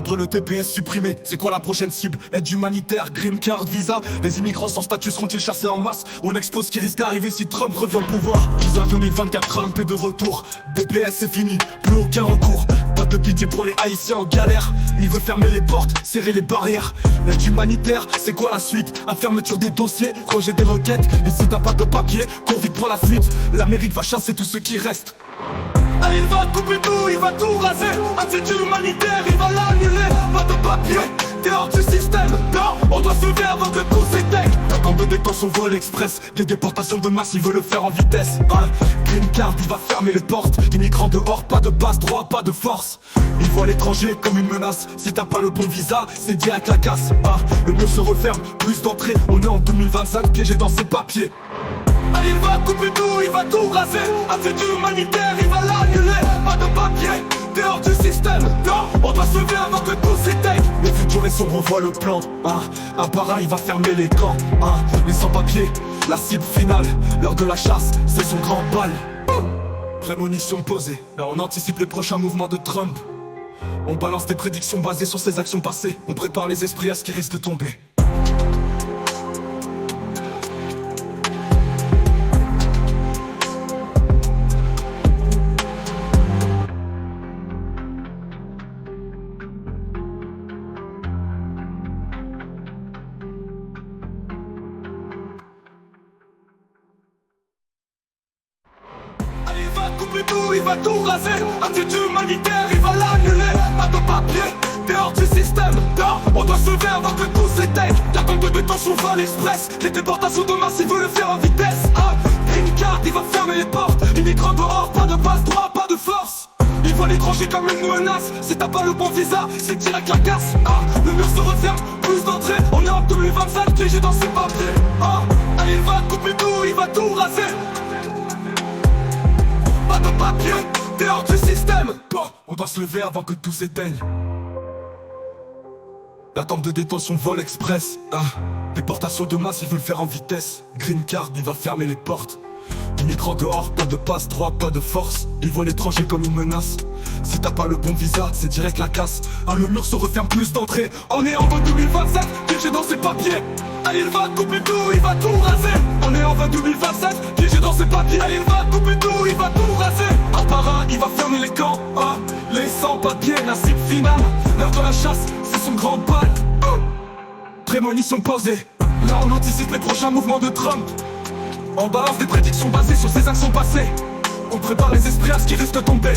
Après le TPS supprimé, c'est quoi la prochaine cible? Aide humanitaire, green card, visa. Les immigrants sans statut seront-ils chassés en masse? On expose ce qui risque d'arriver si Trump revient au pouvoir. Visa 2024, Trump est de retour. DPS c'est fini, plus aucun recours. Pas de pitié pour les haïtiens en galère. Il veut fermer les portes, serrer les barrières. L'aide humanitaire, c'est quoi la suite? À fermeture des dossiers, rejet des requêtes. Et si t'as pas de papier, cours vite pour la fuite. L'Amérique va chasser tous ceux qui restent. Allez, il va couper tout, il va tout raser. Un titre humanitaire, il va l'annuler. Pas de papier, t'es hors du système. Non, on doit se lever avant que tout s'éteigne. La camp de détention vol express. Des déportations de masse, il veut le faire en vitesse. Green card, il va fermer les portes. Immigrants dehors, pas de passe droit, pas de force. Il voit l'étranger comme une menace. Si t'as pas le bon visa, c'est direct la casse. Le mur se referme, plus d'entrée. On est en 2025, piégé dans ses papiers. Allez, il va couper tout, il va tout raser. Un titre humanitaire, il va l'annuler. Pas de papier, t'es hors du système. Non, on doit se lever avant que tout s'éteigne. Les futurs et sombres voient le plan. Un par un, il va fermer les camps. Les sans-papiers, la cible finale. L'heure de la chasse, c'est son grand bal. Prémonition posée, là on anticipe les prochains mouvements de Trump. On balance des prédictions basées sur ses actions passées. On prépare les esprits à ce qui risque de tomber. Il va tout raser. Un titre humanitaire, il va l'annuler. Pas de papier, t'es hors du système. Non, on doit se lever avant que tout s'éteigne. La camp de détention vol express. Les déportations de masse, il veut le faire en vitesse. Green card, il va fermer les portes. Immigrants dehors, pas de passe droit, pas de force. Il voit l'étranger comme une menace. Si t'as pas le bon visa, c'est direct la casse. Le mur se referme, plus d'entrée. On est en 2025, piégé dans ses papiers. Allez, il va couper tout, il va tout raser. Pas de papier, t'es hors du système. On doit se lever avant que tout s'éteigne. La tente de détention vol express. Déportation de masse, il veut le faire en vitesse. Green card, il va fermer les portes. Immigrants dehors, pas de passe droit, pas de force. Il voit l'étranger comme une menace. Si t'as pas le bon visa, c'est direct la casse. Le mur se referme, plus d'entrée. On est en 2027, piégé dans ses papiers. Allez, il va couper tout, il va tout raser. On est en 2027, piégé dans ses papiers. Allez, il va couper tout, il va tout raser. Un par un, il va fermer les camps. Les sans-papiers, la cible finale. L'heure de la chasse, c'est son grand bal. Prémonition posée. Là, on anticipe les prochains mouvements de Trump. On balance des prédictions basées sur ses actions passées. On prépare les esprits à ce qui risque de tomber.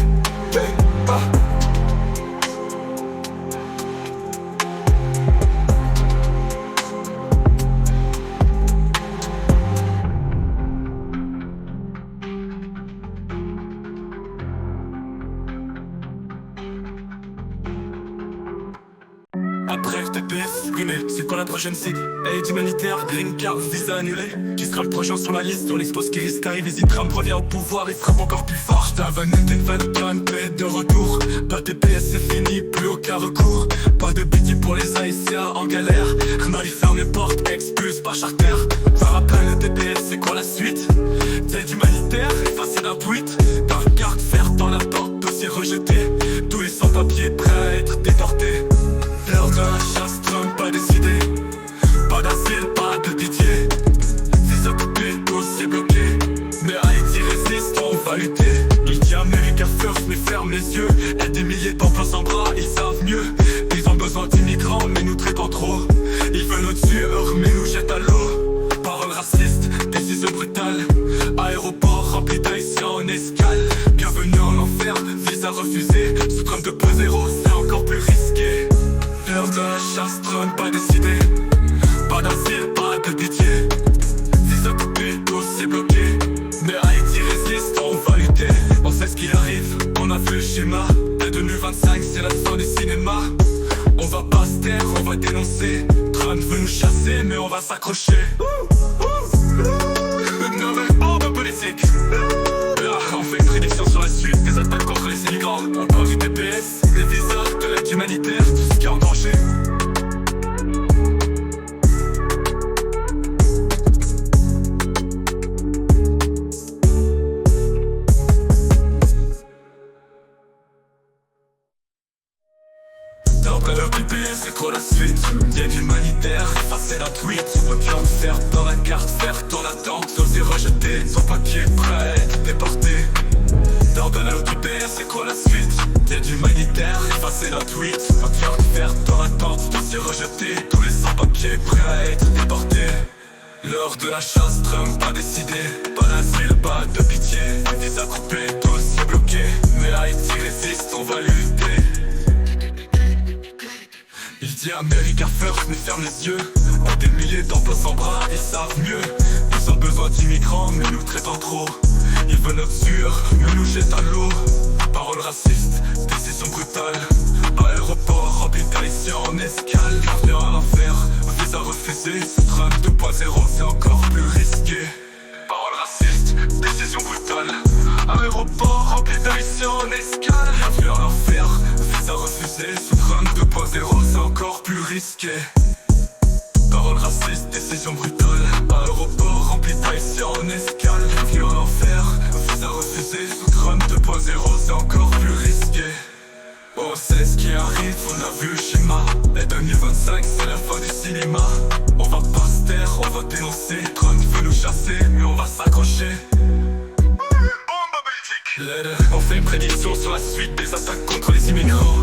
Après TPS, mais c'est quoi la prochaine cible? Aide humanitaire, green card, visa annulé. Qui sera le prochain sur la liste? On expose qui risque d'arriver si Trump revient au pouvoir et frappe encore plus fort. Ta vanette est faite, Trump est de retour. Pas de TPS, c'est fini, plus aucun recours. Pas de pitié pour les haïtiens en galère. Marie ferme les portes, expulse par charter. Par après le TPS, c'est quoi la suite? Aide humanitaire, effacer d'un tweet. Par carte verte dans la porte, dossier rejeté. Tous les sans-papiers prêts à être déportés. L'heure de la chasse, Trump a décidé. Pas d'asile, pas de pitié. Visa coupé, dossier bloqué. Mais Haïti résiste, on va lutter. Il dit America first, mais ferme les yeux. Aide des milliers d'enfants sans bras, ils savent mieux. Ils ont besoin d'immigrants, mais nous traitons trop. Ils veulent nous tuer, mais nous jettent à l'eau. Paroles racistes, décisions brutales. Aéroport rempli d'haïtiens en escale. Bienvenue en enfer, visa refusé. Sous Trump 2.0, c'est encore plus risqué. L'heure de la chasse, Trump a décidé. Pas d'asile, pas de pitié. Visa coupé, dossier bloqué. Mais Haïti résiste, on va lutter. On sait ce qui arrive, on a vu le schéma. Dès 2025, c'est la fin du cinéma. On va pas se taire, on va dénoncer. Trump veut nous chasser, mais on va s'accrocher. Nouvelle bombe politique. On fait une prédiction sur la suite des attaques contre les immigrants. On parle du TPS, des visas, de l'aide humanitaire, tout ce qui est en danger. D'après le PP, c'est quoi la suite? Aide humanitaire, effacer la tweet. Aucun faire dans la carte verte, dans l'attente, osé rejeter. Son papier prêt, déporté. D'après le PP, c'est quoi la suite? Aide humanitaire, effacer la tweet. Aucun faire dans l'attente, osé rejeter. Tous les sans-papiers prêts à être déportés. L'heure de la chasse, Trump a décidé. Pas d'asile, pas de pitié. Des attroupés, tous bloqués. Mais Haïti résiste, on va lutter. Il dit America first, mais ferme les yeux. On des milliers d'emplois sans bras, ils savent mieux. Ils ont besoin d'immigrants, mais nous traitent trop. Ils veulent notre sueur, nous jettent à l'eau. Paroles racistes, décision brutale. Aéroport rempli d'haïtiens en escale. Avion à l'enfer, visa refusé. Ce train 2.0, c'est encore plus risqué. Paroles racistes, décision brutale. Aéroport rempli d'haïtiens en escale. Avion à l'enfer, visa refusé. Ce train 2.0, c'est encore plus risqué. Paroles racistes, décision brutale. Aéroport rempli d'haïtiens en escale. Avion à l'enfer, visa refusé. Ce train 2.0, c'est encore plus risqué. On sait ce qui arrive, on a vu le schéma. Et 2025 c'est la fin du cinéma. On va pas se taire, on va dénoncer. Trump veut nous chasser, mais on va s'accrocher. On fait une prédiction sur la suite des attaques contre les immigrants.